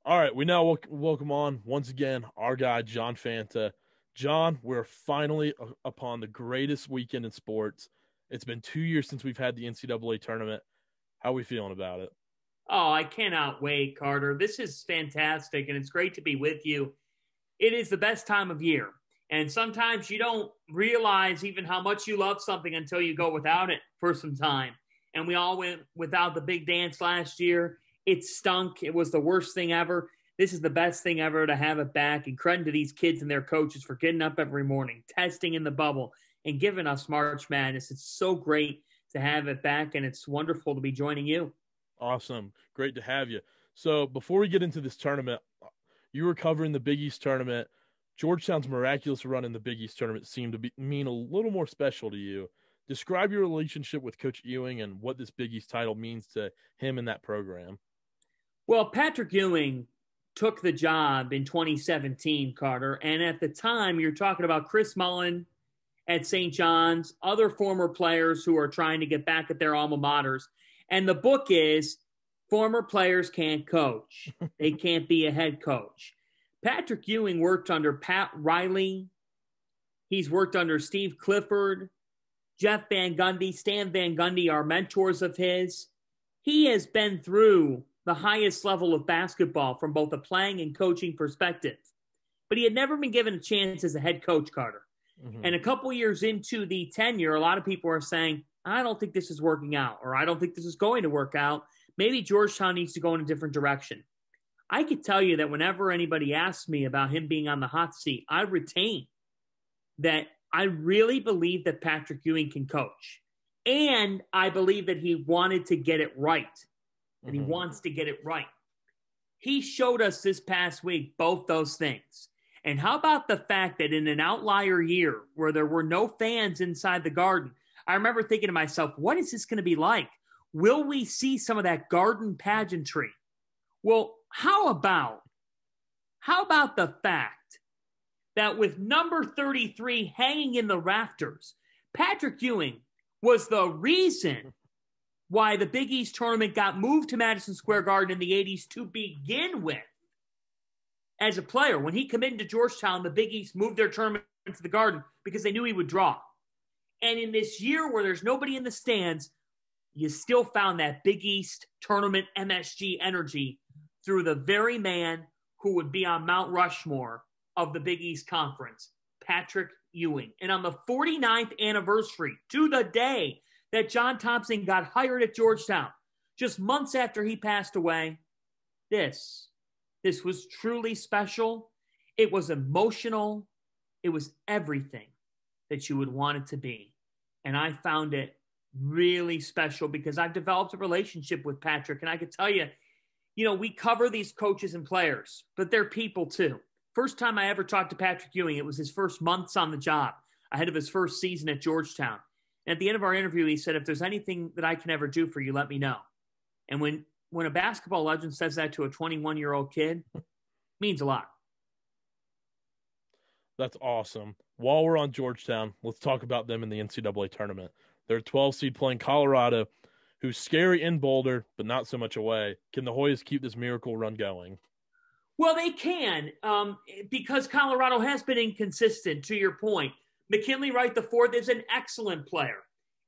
All right, we now welcome on once again our guy John Fanta. John, we're finally upon the greatest weekend in sports. It's been 2 years since we've had the NCAA tournament. How are we feeling about it? Oh, I cannot wait, Carter. This is fantastic, and it's great to be with you. It is the best time of year. And sometimes you don't realize even how much you love something until you go without it for some time. And we all went without the big dance last year. It stunk. It was the worst thing ever. This is the best thing ever to have it back. And credit to these kids and their coaches for getting up every morning, testing in the bubble, and giving us March Madness. It's so great to have it back, and it's wonderful to be joining you. Awesome. Great to have you. So, before we get into this tournament, you were covering the Big East tournament. Georgetown's miraculous run in the Big East tournament seemed to mean a little more special to you. Describe your relationship with Coach Ewing and what this Big East title means to him and that program. Well, Patrick Ewing took the job in 2017, Carter. And at the time, you're talking about Chris Mullen at St. John's, other former players who are trying to get back at their alma maters. And the book is Former Players Can't Coach. They can't be a head coach. Patrick Ewing worked under Pat Riley. He's worked under Steve Clifford, Jeff Van Gundy, Stan Van Gundy are mentors of his. He has been through the highest level of basketball from both a playing and coaching perspective. But he had never been given a chance as a head coach, Carter. Mm-hmm. And a couple years into the tenure, a lot of people are saying, I don't think this is working out, or I don't think this is going to work out. Maybe Georgetown needs to go in a different direction. I could tell you that whenever anybody asks me about him being on the hot seat, I retain that I really believe that Patrick Ewing can coach. And I believe that he wanted to get it right. And he wants to get it right. He showed us this past week both those things. And how about the fact that in an outlier year where there were no fans inside the Garden, I remember thinking to myself, what is this going to be like? Will we see some of that Garden pageantry? Well, how about the fact that with number 33 hanging in the rafters, Patrick Ewing was the reason why the Big East tournament got moved to Madison Square Garden in the 80s to begin with. As a player, when he committed to Georgetown, the Big East moved their tournament to the Garden because they knew he would draw. And in this year where there's nobody in the stands, you still found that Big East tournament MSG energy through the very man who would be on Mount Rushmore of the Big East Conference, Patrick Ewing. And on the 49th anniversary, to the day that John Thompson got hired at Georgetown, just months after he passed away, this was truly special. It was emotional. It was everything that you would want it to be. And I found it really special because I've developed a relationship with Patrick. And I could tell you, we cover these coaches and players, but they're people too. First time I ever talked to Patrick Ewing, it was his first months on the job, ahead of his first season at Georgetown. And at the end of our interview, he said, if there's anything that I can ever do for you, let me know. And when a basketball legend says that to a 21-year-old kid, it means a lot. That's awesome. While we're on Georgetown, let's talk about them in the NCAA tournament. They're a 12 seed playing Colorado, who's scary in Boulder, but not so much away. Can the Hoyas keep this miracle run going? Well, they can, because Colorado has been inconsistent, to your point. McKinley Wright IV is an excellent player.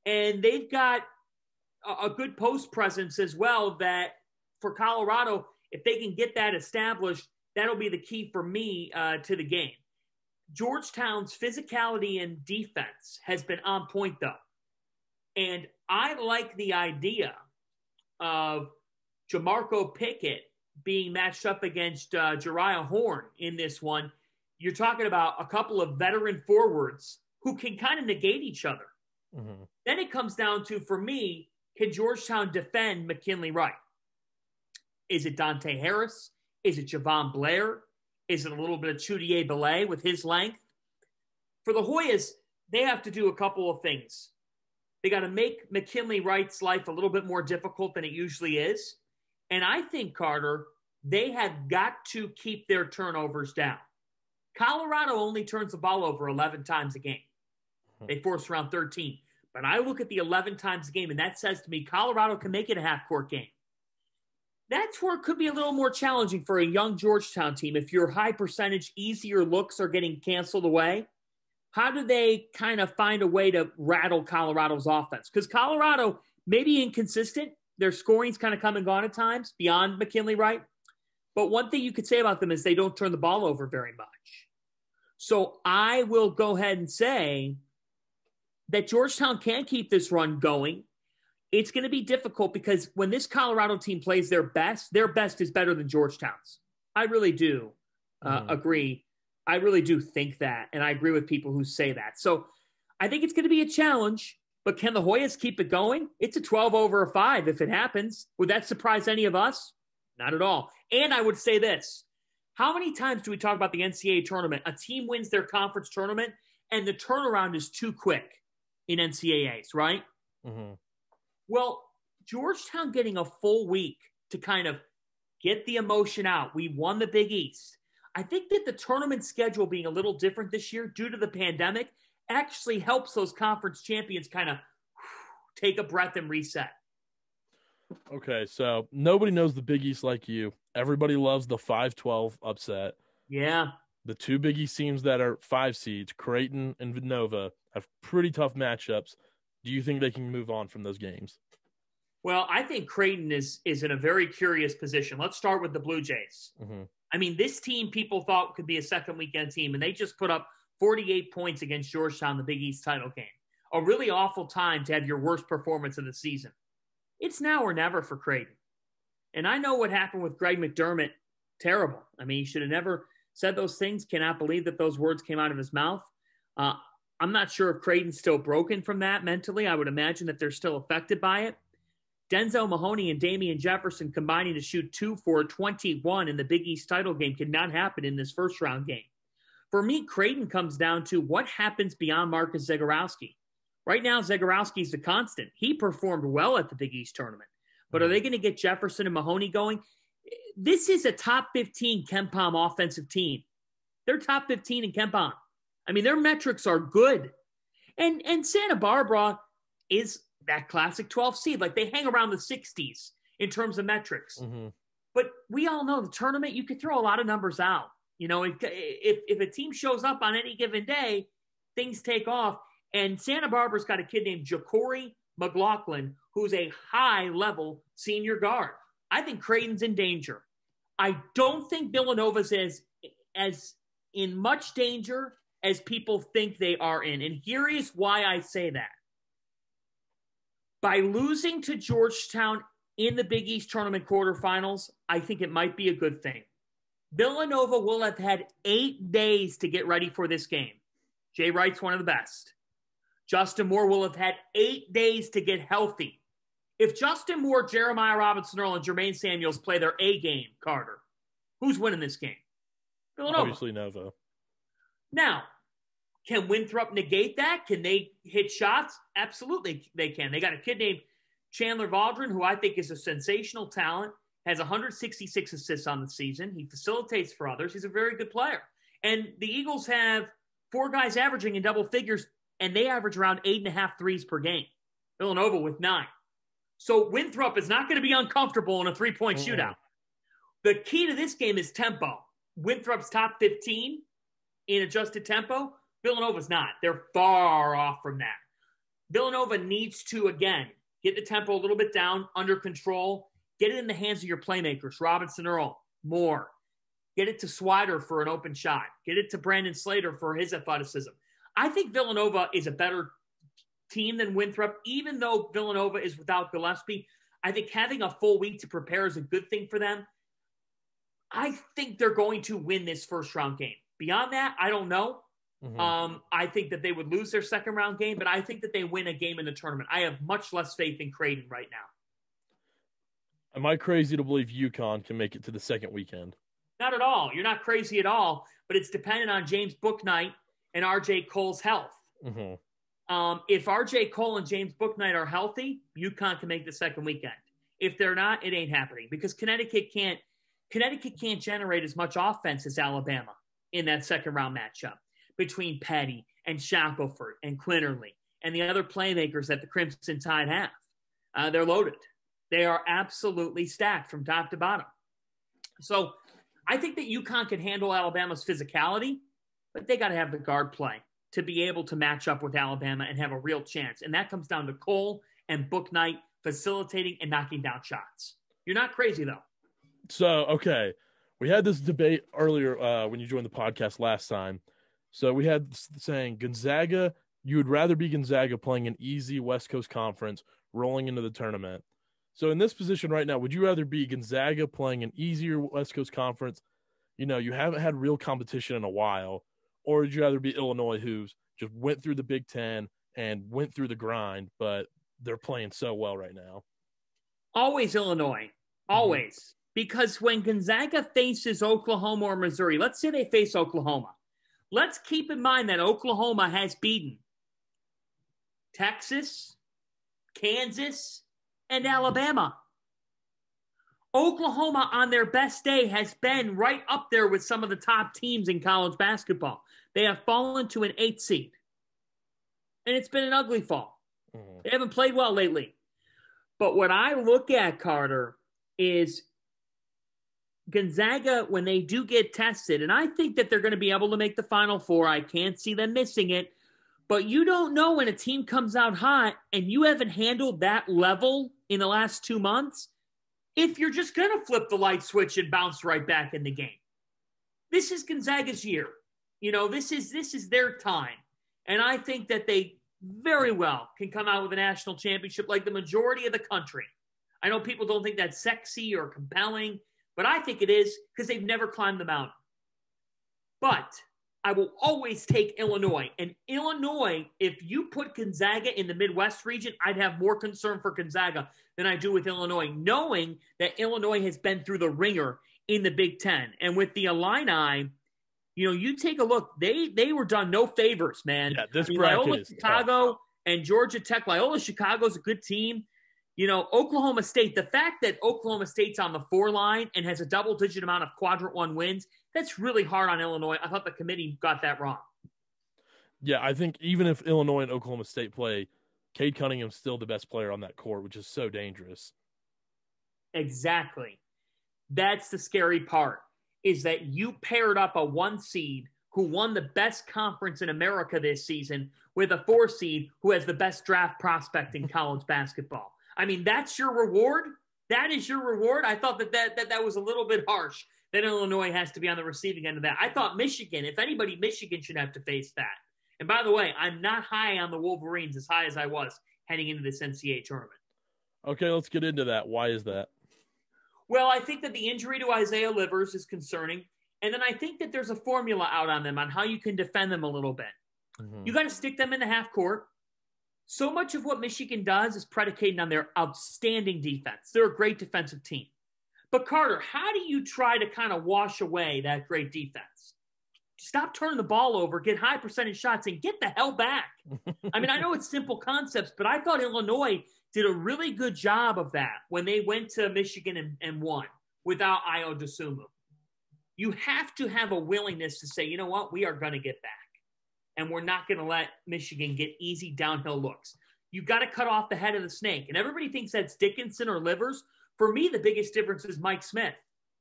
And they've got a good post presence as well that for Colorado, if they can get that established, that'll be the key for me to the game. Georgetown's physicality and defense has been on point, though. And I like the idea of Jamarco Pickett being matched up against Jariah Horn in this one. You're talking about a couple of veteran forwards who can kind of negate each other. Mm-hmm. Then it comes down to, for me, can Georgetown defend McKinley Wright? Is it Dante Harris? Is it Javon Blair? Is it a little bit of Chudier Belay with his length? For the Hoyas, they have to do a couple of things. They got to make McKinley Wright's life a little bit more difficult than it usually is. And I think, Carter, they have got to keep their turnovers down. Colorado only turns the ball over 11 times a game. They force around 13. But I look at the 11 times a game, and that says to me Colorado can make it a half-court game. That's where it could be a little more challenging for a young Georgetown team. If your high percentage, easier looks are getting canceled away, how do they kind of find a way to rattle Colorado's offense? Because Colorado may be inconsistent. Their scoring's kind of come and gone at times beyond McKinley Wright. But one thing you could say about them is they don't turn the ball over very much. So I will go ahead and say that Georgetown can keep this run going. It's going to be difficult because when this Colorado team plays their best is better than Georgetown's. I really do agree. I really do think that, and I agree with people who say that. So I think it's going to be a challenge, but can the Hoyas keep it going? It's a 12/5 if it happens. Would that surprise any of us? Not at all. And I would say this. How many times do we talk about the NCAA tournament? A team wins their conference tournament, and the turnaround is too quick in NCAAs, right? Mm-hmm. Well, Georgetown getting a full week to kind of get the emotion out. We won the Big East. I think that the tournament schedule being a little different this year due to the pandemic actually helps those conference champions kind of take a breath and reset. Okay, so nobody knows the Big East like you. Everybody loves the 5-12 upset. Yeah. The two Big East teams that are 5 seeds, Creighton and Villanova, have pretty tough matchups. Do you think they can move on from those games? Well, I think Creighton is in a very curious position. Let's start with the Blue Jays. Mm-hmm. I mean, this team people thought could be a second weekend team, and they just put up 48 points against Georgetown in the Big East title game. A really awful time to have your worst performance of the season. It's now or never for Creighton. And I know what happened with Greg McDermott. Terrible. I mean, he should have never said those things. Cannot believe that those words came out of his mouth. I'm not sure if Creighton's still broken from that mentally. I would imagine that they're still affected by it. Denzel Mahoney and Damian Jefferson combining to shoot 2 for 21 in the Big East title game could not happen in this first round game. For me, Creighton comes down to what happens beyond Marcus Zagorowski. Right now, Zagorowski's the constant. He performed well at the Big East tournament. But are they going to get Jefferson and Mahoney going? This is a top 15 KenPom offensive team. They're top 15 in KenPom. I mean, their metrics are good. And Santa Barbara is that classic 12 seed. Like, they hang around the 60s in terms of metrics. Mm-hmm. But we all know the tournament, you could throw a lot of numbers out. You know, if a team shows up on any given day, things take off. And Santa Barbara's got a kid named Ja'Cory McLaughlin, who's a high-level senior guard. I think Creighton's in danger. I don't think Villanova's as in much danger as people think they are in. And here is why I say that. By losing to Georgetown in the Big East tournament quarterfinals, I think it might be a good thing. Villanova will have had 8 days to get ready for this game. Jay Wright's one of the best. Justin Moore will have had 8 days to get healthy. If Justin Moore, Jeremiah Robinson-Earl, and Jermaine Samuels play their A game, Carter, who's winning this game? Villanova. Obviously Nova. Now, can Winthrop negate that? Can they hit shots? Absolutely they can. They got a kid named Chandler Valdron, who I think is a sensational talent, has 166 assists on the season. He facilitates for others. He's a very good player. And the Eagles have 4 guys averaging in double figures, and they average around 8.5 threes per game. Villanova with 9. So Winthrop is not going to be uncomfortable in a three-point shootout. The key to this game is tempo. Winthrop's top 15 in adjusted tempo. Villanova's not. They're far off from that. Villanova needs to, again, get the tempo a little bit down, under control, get it in the hands of your playmakers, Robinson-Earl, Moore. Get it to Swider for an open shot. Get it to Brandon Slater for his athleticism. I think Villanova is a better team than Winthrop, even though Villanova is without Gillespie. I think having a full week to prepare is a good thing for them. I think they're going to win this first round game. Beyond that, I don't know. Mm-hmm. I think that they would lose their second round game, but I think that they win a game in the tournament. I have much less faith in Creighton right now. Am I crazy to believe UConn can make it to the second weekend? Not at all. You're not crazy at all, but it's dependent on James Bouknight and R.J. Cole's health. Mm-hmm. If R.J. Cole and James Bouknight are healthy, UConn can make the second weekend. If they're not, it ain't happening because Connecticut can't generate as much offense as Alabama in that second round matchup between Petty and Shackelford and Quinterly and the other playmakers that the Crimson Tide have. They're loaded. They are absolutely stacked from top to bottom. So I think that UConn can handle Alabama's physicality, but they got to have the guard play to be able to match up with Alabama and have a real chance. And that comes down to Cole and Bouknight facilitating and knocking down shots. You're not crazy, though. So, okay, we had this debate earlier when you joined the podcast last time. So we had saying Gonzaga, you would rather be Gonzaga playing an easy West Coast conference rolling into the tournament. So in this position right now, would you rather be Gonzaga playing an easier West Coast conference? You know, you haven't had real competition in a while. Or would you rather be Illinois, who's just went through the Big Ten and went through the grind, but they're playing so well right now? Always Illinois. Always. Mm-hmm. Because when Gonzaga faces Oklahoma or Missouri, let's say they face Oklahoma. Let's keep in mind that Oklahoma has beaten Texas, Kansas, and Alabama. Oklahoma on their best day has been right up there with some of the top teams in college basketball. They have fallen to an 8th seed. And it's been an ugly fall. Mm-hmm. They haven't played well lately. But what I look at, Carter, is Gonzaga, when they do get tested, and I think that they're going to be able to make the Final Four. I can't see them missing it. But you don't know when a team comes out hot and you haven't handled that level in the last 2 months if you're just going to flip the light switch and bounce right back in the game. This is Gonzaga's year. You know, this is their time. And I think that they very well can come out with a national championship like the majority of the country. I know people don't think that's sexy or compelling, but I think it is because they've never climbed the mountain. But I will always take Illinois. And Illinois, if you put Gonzaga in the Midwest region, I'd have more concern for Gonzaga than I do with Illinois, knowing that Illinois has been through the ringer in the Big Ten. And with the Illini, you know, you take a look, they were done no favors, man. Yeah, this bracket Loyola is Chicago tough. And Georgia Tech. Loyola Chicago's a good team. You know, Oklahoma State, the fact that Oklahoma State's on the 4 line and has a double-digit amount of quadrant 1 wins, that's really hard on Illinois. I thought the committee got that wrong. Yeah, I think even if Illinois and Oklahoma State play, Cade Cunningham's still the best player on that court, which is so dangerous. Exactly. That's the scary part, is that you paired up a 1 seed who won the best conference in America this season with a 4 seed who has the best draft prospect in college basketball. I mean, that's your reward? That is your reward? I thought that was a little bit harsh, that Illinois has to be on the receiving end of that. I thought Michigan, if anybody, Michigan should have to face that. And by the way, I'm not high on the Wolverines as high as I was heading into this NCAA tournament. Okay, let's get into that. Why is that? Well, I think that the injury to Isaiah Livers is concerning. And then I think that there's a formula out on them on how you can defend them a little bit. Mm-hmm. You got to stick them in the half court. So much of what Michigan does is predicated on their outstanding defense. They're a great defensive team. But Carter, how do you try to kind of wash away that great defense? Stop turning the ball over, get high percentage shots, and get the hell back. I mean, I know it's simple concepts, but I thought Illinois did a really good job of that when they went to Michigan and won without Ayo Dosunmu. You have to have a willingness to say, you know what, we are going to get back. And we're not going to let Michigan get easy downhill looks. You've got to cut off the head of the snake. And everybody thinks that's Dickinson or Livers. For me, the biggest difference is Mike Smith,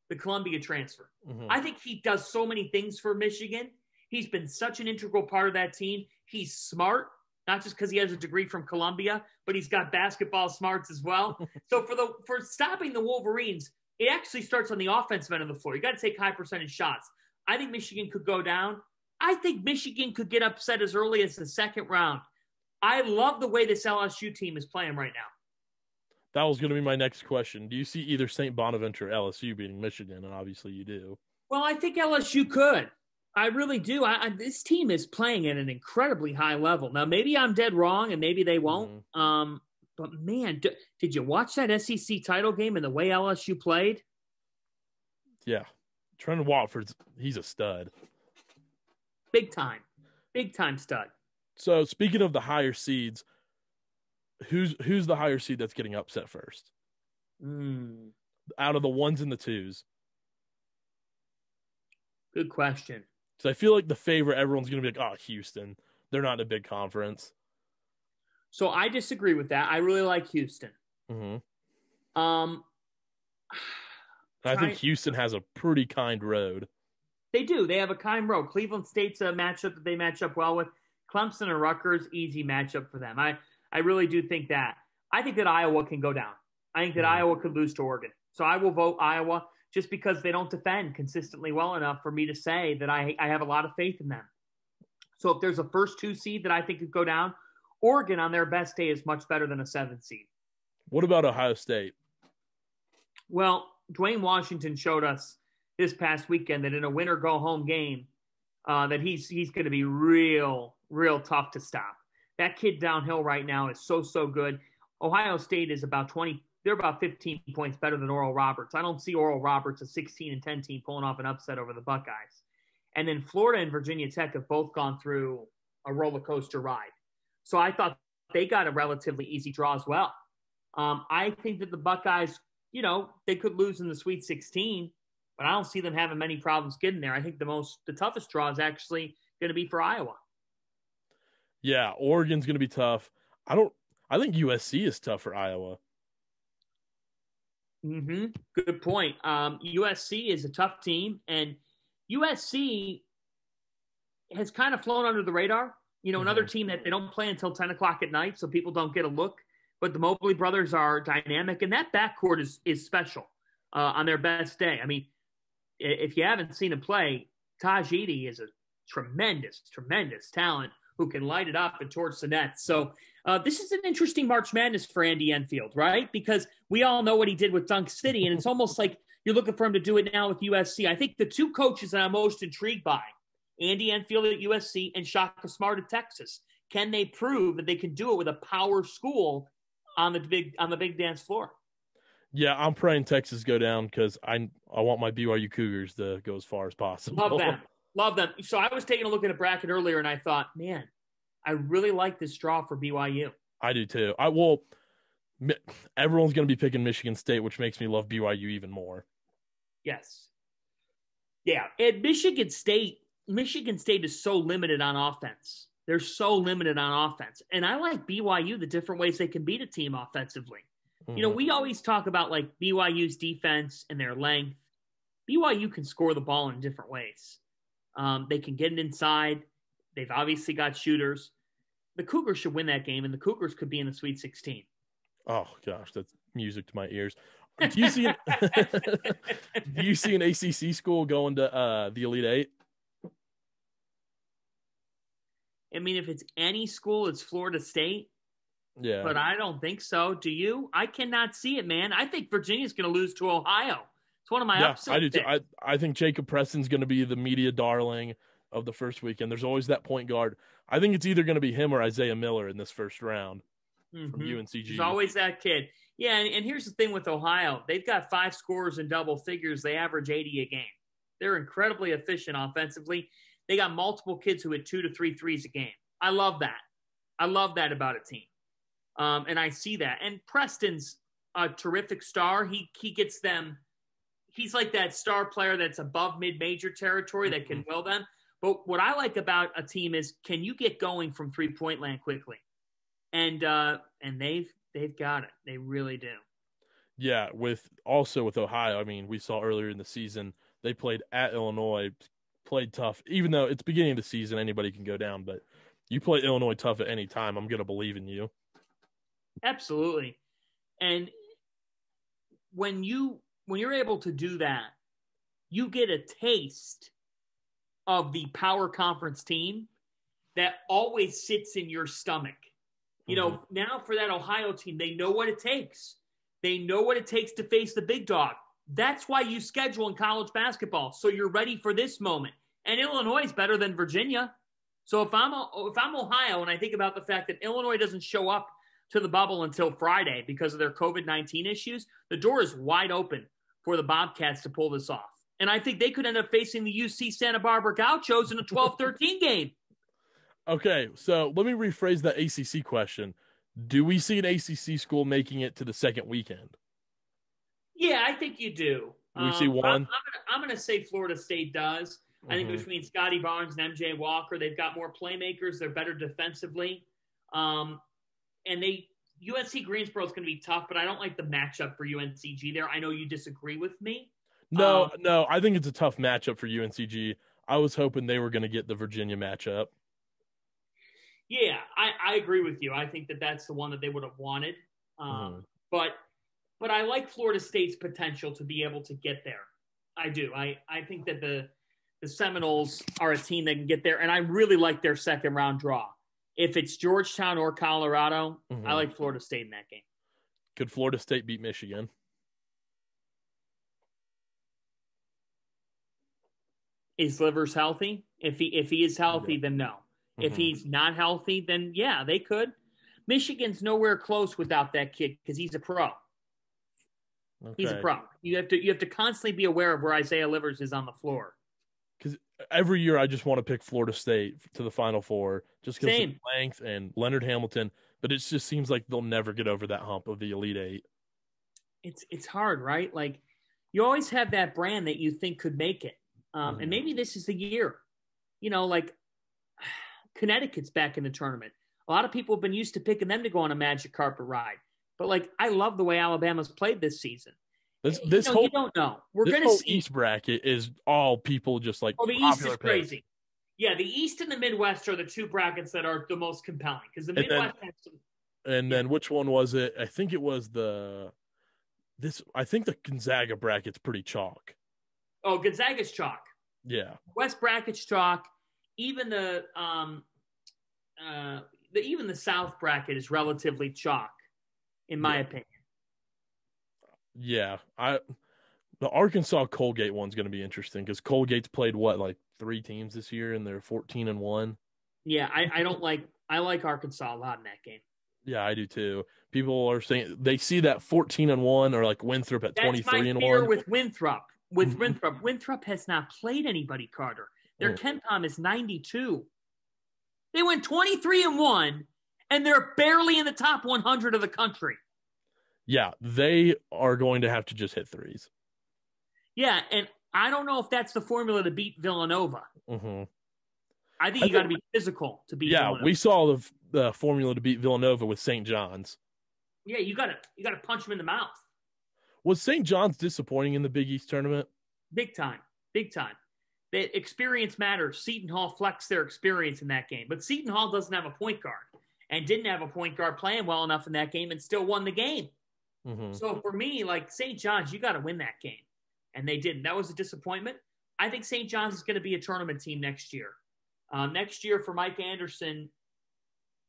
the Columbia transfer. Mm-hmm. I think he does so many things for Michigan. He's been such an integral part of that team. He's smart, not just because he has a degree from Columbia, but he's got basketball smarts as well. So for stopping the Wolverines, it actually starts on the offensive end of the floor. You got to take high percentage shots. I think Michigan could go down. I think Michigan could get upset as early as the second round. I love the way this LSU team is playing right now. That was going to be my next question. Do you see either St. Bonaventure or LSU beating Michigan? And obviously you do. Well, I think LSU could. I really do. This team is playing at an incredibly high level. Now, maybe I'm dead wrong and maybe they won't. Mm-hmm. But, man, did you watch that SEC title game and the way LSU played? Yeah. Trent Watford, he's a stud. Big time stud. So speaking of the higher seeds, who's the higher seed that's getting upset first? Out of the 1s and the 2s. Good question. So I feel like the favorite, everyone's going to be like, oh, Houston. They're not in a big conference. So I disagree with that. I really like Houston. Mm-hmm. Um, I think Houston has a pretty kind road. They do. They have a kind road. Cleveland State's a matchup that they match up well with. Clemson and Rutgers, easy matchup for them. I really do think that. I think that Iowa can go down. I think that Iowa could lose to Oregon. So I will vote Iowa just because they don't defend consistently well enough for me to say that I have a lot of faith in them. So if there's a first 2 seed that I think could go down, Oregon on their best day is much better than a 7 seed. What about Ohio State? Well, Dwayne Washington showed us this past weekend that in a win or go home game, that he's going to be real tough to stop. That kid downhill right now is so good. Ohio State is about 20. They're about 15 points better than Oral Roberts. I don't see Oral Roberts, a 16-10 team, pulling off an upset over the Buckeyes. And then Florida and Virginia Tech have both gone through a roller coaster ride. So I thought they got a relatively easy draw as well. I think that the Buckeyes, they could lose in the Sweet 16, but I don't see them having many problems getting there. I think the toughest draw is actually going to be for Iowa. Yeah, Oregon's going to be tough. I think USC is tough for Iowa. Good point. USC is a tough team, and USC has kind of flown under the radar. Another team that they don't play until 10 o'clock at night, so people don't get a look. But the Mobley brothers are dynamic, and that backcourt is special on their best day. I mean, if you haven't seen him play, Taj Edey is a tremendous talent who can light it up and torch the net. So this is an interesting March Madness for Andy Enfield, right? Because we all know what he did with Dunk City, and it's almost like you're looking for him to do it now with USC. I think the 2 coaches that I'm most intrigued by, Andy Enfield at USC and Shaka Smart at Texas. Can they prove that they can do it with a power school on the big dance floor? Yeah, I'm praying Texas go down because I want my BYU Cougars to go as far as possible. Love them. So I was taking a look at a bracket earlier, and I thought, man, I really like this draw for BYU. I do too. Everyone's going to be picking Michigan State, which makes me love BYU even more. Yes. Yeah, and Michigan State is so limited on offense. They're so limited on offense. And I like BYU, the different ways they can beat a team offensively. We always talk about like BYU's defense and their length. BYU can score the ball in different ways. They can get it inside. They've obviously got shooters. The Cougars should win that game, and the Cougars could be in the Sweet 16. Oh, gosh, that's music to my ears. Do you see an ACC school going to the Elite Eight? I mean, if it's any school, it's Florida State. Yeah. But I don't think so. Do you? I cannot see it, man. I think Virginia's going to lose to Ohio. It's one of my upsets. I do too. I think Jacob Preston's going to be the media darling of the first weekend. There's always that point guard. I think it's either going to be him or Isaiah Miller in this first round from UNCG. There's always that kid. Yeah, and here's the thing with Ohio. They've got 5 scorers in double figures. They average 80 a game. They're incredibly efficient offensively. They got multiple kids who hit 2 to 3 threes a game. I love that. I love that about a team. And I see that. And Preston's a terrific star. He gets them. He's like that star player that's above mid-major territory that can will them. But what I like about a team is, can you get going from three-point land quickly? And they've got it. They really do. Yeah, with Ohio, I mean, we saw earlier in the season, they played at Illinois, played tough. Even though it's beginning of the season, anybody can go down. But you play Illinois tough at any time, I'm going to believe in you. Absolutely. And when you're able to do that, you get a taste of the power conference team that always sits in your stomach. Now for that Ohio team, they know what it takes. They know what it takes to face the big dog. That's why you schedule in college basketball, so you're ready for this moment. And Illinois is better than Virginia. So if I'm Ohio and I think about the fact that Illinois doesn't show up to the bubble until Friday because of their COVID-19 issues, the door is wide open for the Bobcats to pull this off. And I think they could end up facing the UC Santa Barbara Gauchos in a 12-13 game. Okay, so let me rephrase that ACC question. Do we see an ACC school making it to the second weekend? Yeah, I think you do. We see one? I'm going to say Florida State does. I think between Scotty Barnes and MJ Walker, they've got more playmakers. They're better defensively. And UNC Greensboro is going to be tough, but I don't like the matchup for UNCG there. I know you disagree with me. No, I think it's a tough matchup for UNCG. I was hoping they were going to get the Virginia matchup. Yeah, I agree with you. I think that that's the one that they would have wanted. But I like Florida State's potential to be able to get there. I do. I think that the Seminoles are a team that can get there, and I really like their second round draw. If it's Georgetown or Colorado, I like Florida State in that game. Could Florida State beat Michigan? Is Livers healthy? If he is healthy, then no. If he's not healthy, then yeah, they could. Michigan's nowhere close without that kid because he's a pro. Okay. He's a pro. You have to constantly be aware of where Isaiah Livers is on the floor. Because every year I just want to pick Florida State to the Final Four just because of length and Leonard Hamilton, but it just seems like they'll never get over that hump of the Elite Eight. It's hard, right? Like you always have that brand that you think could make it. And maybe this is the year. You know, like Connecticut's back in the tournament. A lot of people have been used to picking them to go on a magic carpet ride. But, like, I love the way Alabama's played this season. You don't know. We're going to see. East bracket is all people just like. Oh, the East is crazy. Yeah, the East and the Midwest are the two brackets that are the most compelling because the Midwest has some. And then which one was it? I think it was I think the Gonzaga bracket's pretty chalk. Oh, Gonzaga's chalk. Yeah. West bracket's chalk. Even the South bracket is relatively chalk, in my opinion. Yeah, the Arkansas Colgate one's going to be interesting because Colgate's played like 3 teams this year and they're 14-1. Yeah, I like Arkansas a lot in that game. Yeah, I do too. People are saying they see that 14-1 or like Winthrop at 23-1. That's my fear with Winthrop. Winthrop has not played anybody, Carter. Their KenPom is 92. They went 23-1, and they're barely in the top 100 of the country. Yeah, they are going to have to just hit threes. Yeah, and I don't know if that's the formula to beat Villanova. I think you got to be physical to beat Villanova. Yeah, we saw the formula to beat Villanova with St. John's. Yeah, you got to punch them in the mouth. Was St. John's disappointing in the Big East tournament? Big time. The experience matters. Seton Hall flexed their experience in that game. But Seton Hall doesn't have a point guard and didn't have a point guard playing well enough in that game and still won the game. So for me, like St. John's, you got to win that game. And they didn't. That was a disappointment. I think St. John's is going to be a tournament team next year. Next year for Mike Anderson,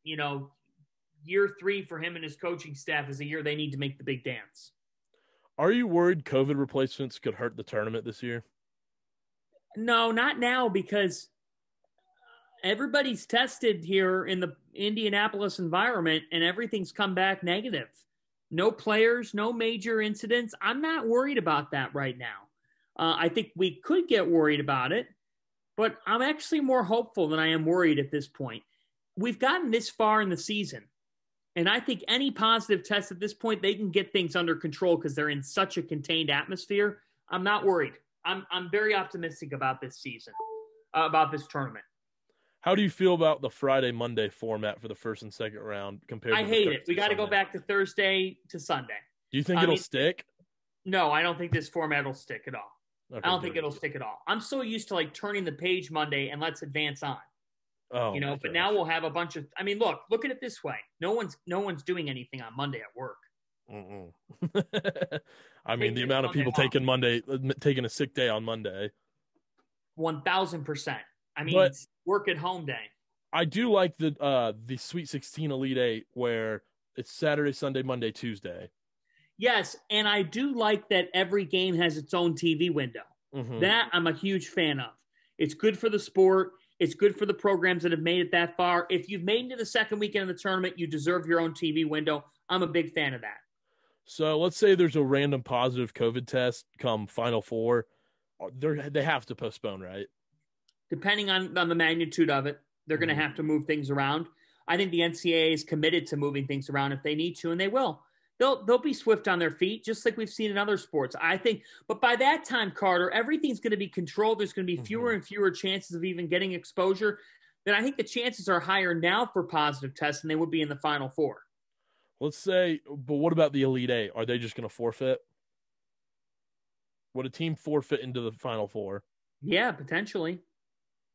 year 3 for him and his coaching staff is a year they need to make the big dance. Are you worried COVID replacements could hurt the tournament this year? No, not now because everybody's tested here in the Indianapolis environment and everything's come back negative. No players, no major incidents. I'm not worried about that right now. I think we could get worried about it, but I'm actually more hopeful than I am worried at this point. We've gotten this far in the season, and I think any positive test at this point, they can get things under control because they're in such a contained atmosphere. I'm not worried. I'm very optimistic about this season, about this tournament. How do you feel about the Friday-Monday format for the first and second round compared to I hate it. We got to go back to Thursday to Sunday. Do you think it'll stick? No, I don't think this format will stick at all. Okay, I don't think it'll stick at all. I'm so used to like turning the page Monday and let's advance on. Oh, but now we'll have a bunch of. I mean, look at it this way. No one's doing anything on Monday at work. I mean, the amount of people taking a sick day on Monday. 1,000%. I mean, it's work at home day. I do like the Sweet 16 Elite Eight where it's Saturday, Sunday, Monday, Tuesday. Yes, and I do like that every game has its own TV window. That I'm a huge fan of. It's good for the sport. It's good for the programs that have made it that far. If you've made it to the second weekend of the tournament, you deserve your own TV window. I'm a big fan of that. So let's say there's a random positive COVID test come Final Four. They have to postpone, right? Depending on the magnitude of it, they're going to have to move things around. I think the NCAA is committed to moving things around if they need to, and they will. They'll be swift on their feet, just like we've seen in other sports, I think. But by that time, Carter, everything's going to be controlled. There's going to be fewer and fewer chances of even getting exposure. Then I think the chances are higher now for positive tests than they would be in the Final Four. Let's say, but what about the Elite Eight? Are they just going to forfeit? Would a team forfeit into the Final Four? Yeah, potentially.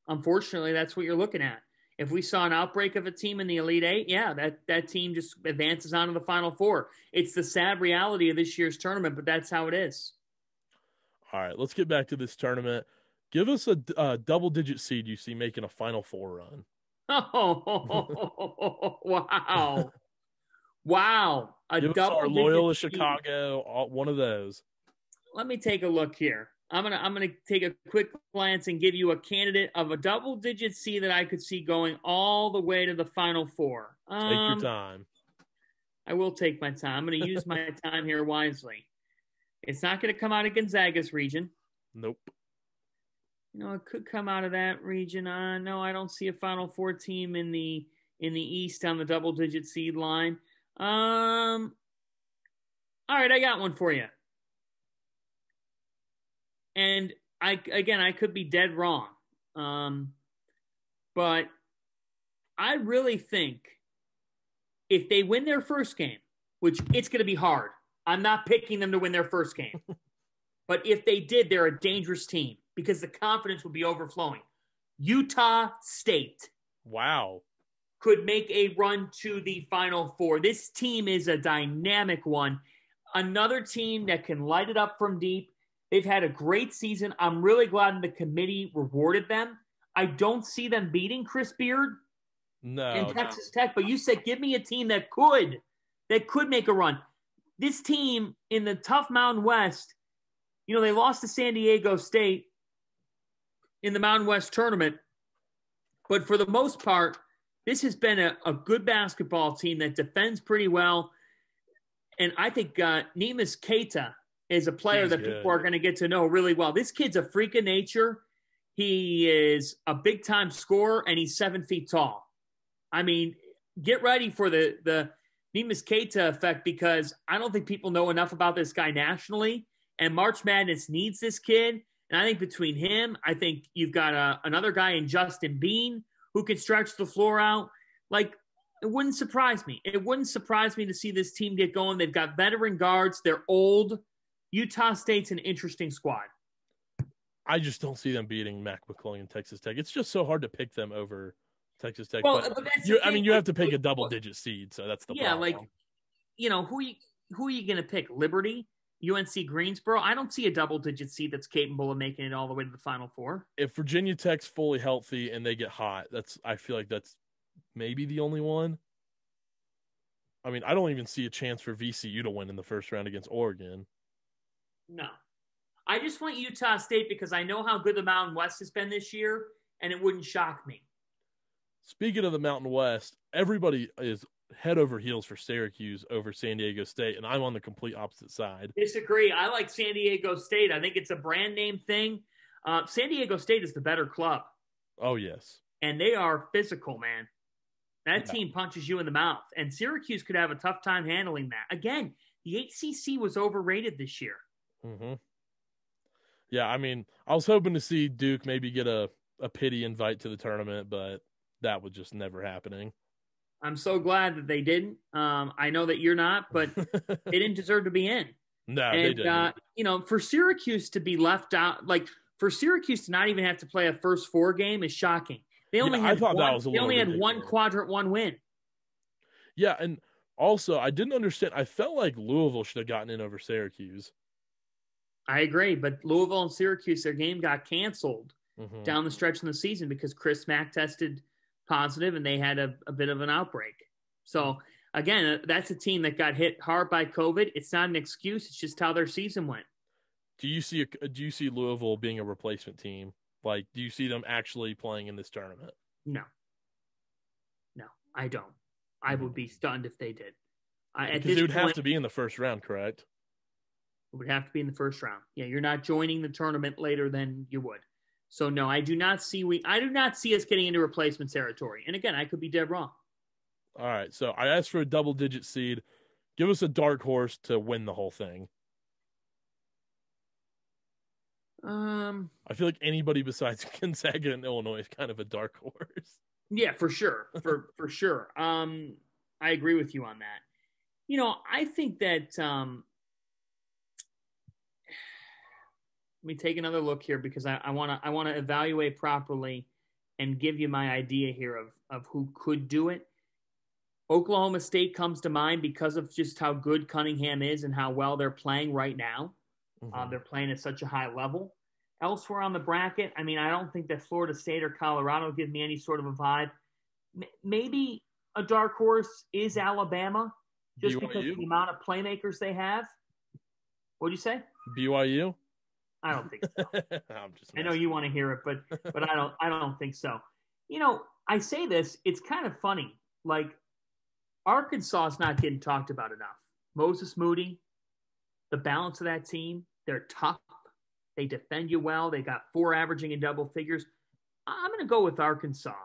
Unfortunately, that's what you're looking at. If we saw an outbreak of a team in the Elite Eight, yeah, that team just advances on to the Final Four. It's the sad reality of this year's tournament, but that's how it is. All right, let's get back to this tournament. Give us a double-digit seed you see making a Final Four run. Oh, wow. Wow. A Give us our double-digit Loyola seed. Chicago, one of those. Let me take a look here. I'm gonna take a quick glance and give you a candidate of a double-digit seed that I could see going all the way to the Final Four. Take your time. I will take my time. I'm going to use my time here wisely. It's not going to come out of Gonzaga's region. Nope. It could come out of that region. No, I don't see a Final Four team in the East on the double-digit seed line. All right, I got one for you. And I could be dead wrong. But I really think if they win their first game, which it's going to be hard, I'm not picking them to win their first game. But if they did, they're a dangerous team because the confidence would be overflowing. Utah State. Wow. Could make a run to the Final Four. This team is a dynamic one. Another team that can light it up from deep. They've had a great season. I'm really glad the committee rewarded them. I don't see them beating Chris Beard and Texas Tech, but you said give me a team that could make a run. This team in the tough Mountain West, they lost to San Diego State in the Mountain West tournament, but for the most part, this has been a good basketball team that defends pretty well. And I think Neemias Queta is a player that people are going to get to know really well. This kid's a freak of nature. He is a big-time scorer, and he's 7 feet tall. I mean, get ready for the Neemias Queta effect because I don't think people know enough about this guy nationally, and March Madness needs this kid. And I think between him, I think you've got another guy in Justin Bean who can stretch the floor out. Like, it wouldn't surprise me. It wouldn't surprise me to see this team get going. They've got veteran guards. They're old. Utah State's an interesting squad. I just don't see them beating Mac McClung and Texas Tech. It's just so hard to pick them over Texas Tech. Well, but you have to pick a double-digit seed, so that's the problem. Who are you going to pick? Liberty? UNC Greensboro? I don't see a double-digit seed that's capable of making it all the way to the Final Four. If Virginia Tech's fully healthy and they get hot, I feel like that's maybe the only one. I mean, I don't even see a chance for VCU to win in the first round against Oregon. No. I just want Utah State because I know how good the Mountain West has been this year, and it wouldn't shock me. Speaking of the Mountain West, everybody is head over heels for Syracuse over San Diego State, and I'm on the complete opposite side. Disagree. I like San Diego State. I think it's a brand name thing. San Diego State is the better club. Oh, yes. And they are physical, man. That team punches you in the mouth, and Syracuse could have a tough time handling that. Again, the ACC was overrated this year. Mm-hmm. Yeah, I mean, I was hoping to see Duke maybe get a pity invite to the tournament, but that was just never happening. I'm so glad that they didn't. I know that you're not, but they didn't deserve to be in. No, they didn't. For Syracuse to be left out, like for Syracuse to not even have to play a first four game is shocking. They only had one quadrant one win. Yeah, and also I didn't understand. I felt like Louisville should have gotten in over Syracuse. I agree, but Louisville and Syracuse, their game got canceled down the stretch in the season because Chris Mack tested positive and they had a bit of an outbreak. So, again, that's a team that got hit hard by COVID. It's not an excuse. It's just how their season went. Do you see Louisville being a replacement team? Like, do you see them actually playing in this tournament? No, I don't. I would be stunned if they did. Because they would have to be in the first round, correct? It would have to be in the first round. Yeah, you're not joining the tournament later than you would. So no, I do not see us getting into replacement territory. And again, I could be dead wrong. All right, so I asked for a double-digit seed. Give us a dark horse to win the whole thing. I feel like anybody besides Gonzaga and Illinois is kind of a dark horse. Yeah, for sure. For sure. I agree with you on that. I think that let me take another look here because I want to evaluate properly and give you my idea here of who could do it. Oklahoma State comes to mind because of just how good Cunningham is and how well they're playing right now. Mm-hmm. They're playing at such a high level. Elsewhere on the bracket, I don't think that Florida State or Colorado give me any sort of a vibe. Maybe a dark horse is Alabama, just because of the amount of playmakers they have. What'd you say? BYU? I don't think so. I know you want to hear it, but I don't think so. I say this, it's kind of funny. Like, Arkansas is not getting talked about enough. Moses Moody, the balance of that team, they're tough. They defend you well. They got 4 averaging in double figures. I'm going to go with Arkansas.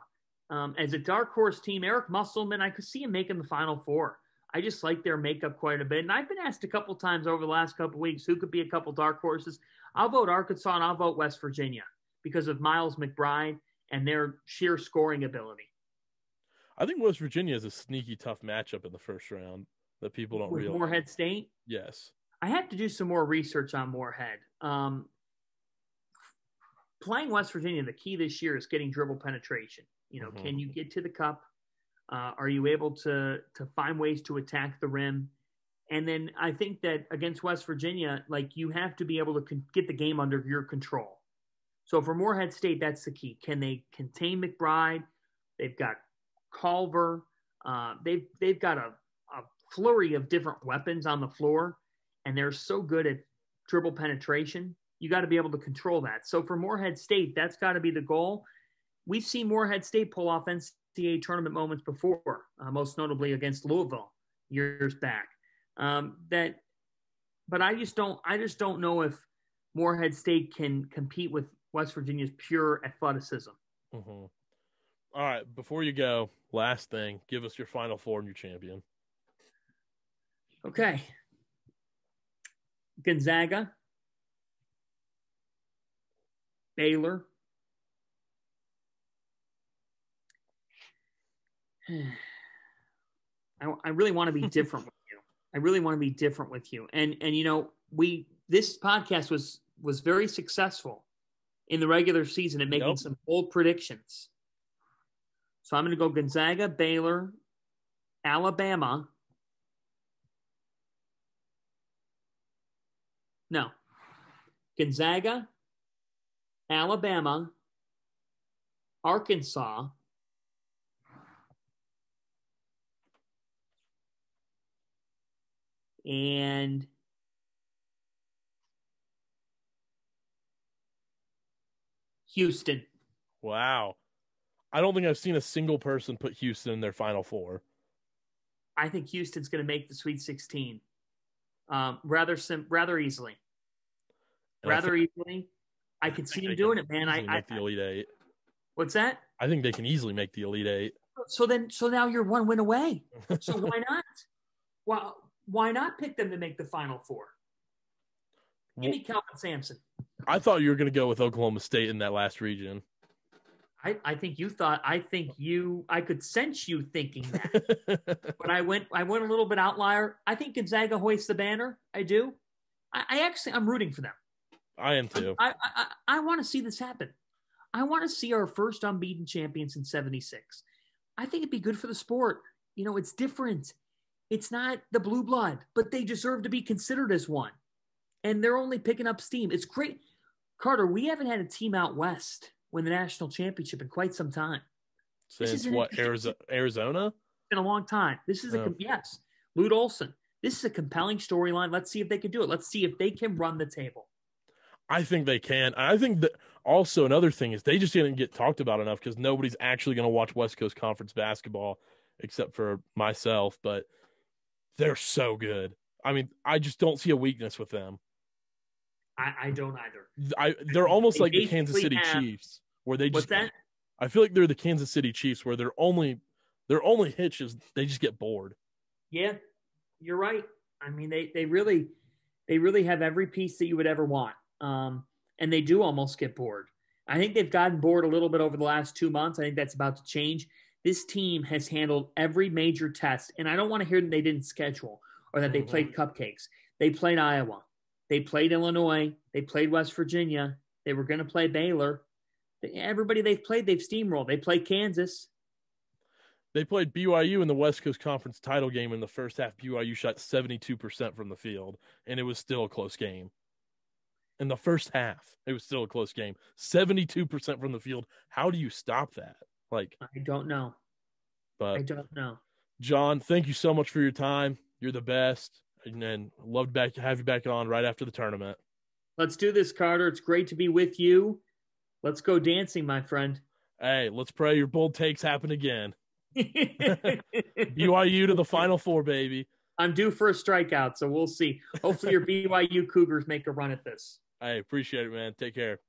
As a dark horse team, Eric Musselman, I could see him making the Final Four. I just like their makeup quite a bit. And I've been asked a couple times over the last couple of weeks who could be a couple dark horses. I'll vote Arkansas and I'll vote West Virginia because of Miles McBride and their sheer scoring ability. I think West Virginia is a sneaky tough matchup in the first round that people don't realize. Morehead State? Yes. I have to do some more research on Morehead. Playing West Virginia, the key this year is getting dribble penetration. Can you get to the cup? Are you able to find ways to attack the rim? And then I think that against West Virginia, you have to be able to get the game under your control. So for Morehead State, that's the key. Can they contain McBride? They've got Culver. They've got a flurry of different weapons on the floor, and they're so good at dribble penetration. You got to be able to control that. So for Morehead State, that's got to be the goal. We've seen Morehead State pull off NCAA tournament moments before, most notably against Louisville years back. But I just don't know if Morehead State can compete with West Virginia's pure athleticism. Mm-hmm. All right, before you go, last thing, give us your Final Four and your champion. Okay. Gonzaga, Baylor, I really want to be different with you. I really want to be different with you. And this podcast was very successful in the regular season at making some bold predictions. So I'm going to go Gonzaga, Baylor, Alabama. No. Gonzaga, Alabama, Arkansas, and Houston. Wow. I don't think I've seen a single person put Houston in their Final Four. I think Houston's going to make the Sweet 16 rather easily. Easily. I could see them doing it, man. I make the Elite Eight. What's that? I think they can easily make the Elite Eight. So now you're one win away. So why not? Well, why not pick them to make the Final Four? Give me Kelvin Sampson. I thought you were going to go with Oklahoma State in that last region. I think you thought. I could sense you thinking that. But I went a little bit outlier. I think Gonzaga hoists the banner. I do. I'm rooting for them. I am too. I want to see this happen. I want to see our first unbeaten champions in 76. I think it'd be good for the sport. It's different. It's not the blue blood, but they deserve to be considered as one. And they're only picking up steam. It's great. Carter, we haven't had a team out west win the national championship in quite some time. Since what, Arizona? It's been a long time. This is yes, Lute Olson. This is a compelling storyline. Let's see if they can do it. Let's see if they can run the table. I think they can. I think that also another thing is they just didn't get talked about enough because nobody's actually going to watch West Coast Conference basketball except for myself, but they're so good. I mean, I just don't see a weakness with them. I don't either. They're almost like the Kansas City Chiefs, where they just. What's that? I feel like they're the Kansas City Chiefs, where their only hitch is they just get bored. Yeah, you're right. I mean, they really have every piece that you would ever want, and they do almost get bored. I think they've gotten bored a little bit over the last 2 months. I think that's about to change. This team has handled every major test, and I don't want to hear that they didn't schedule. or that they played cupcakes. They played Iowa. They played Illinois. They played West Virginia. They were going to play Baylor. Everybody they've played, they've steamrolled. They played Kansas. They played BYU in the West Coast Conference title game. In the first half, BYU shot 72% from the field, and it was still a close game. In the first half, it was still a close game. 72% from the field. How do you stop that? Like, I don't know. But I don't know. John, thank you so much for your time. You're the best, and love to have you back on right after the tournament. Let's do this, Carter. It's great to be with you. Let's go dancing, my friend. Hey, let's pray your bold takes happen again. BYU to the Final Four, baby. I'm due for a strikeout, so we'll see. Hopefully your BYU Cougars make a run at this. I appreciate it, man. Take care.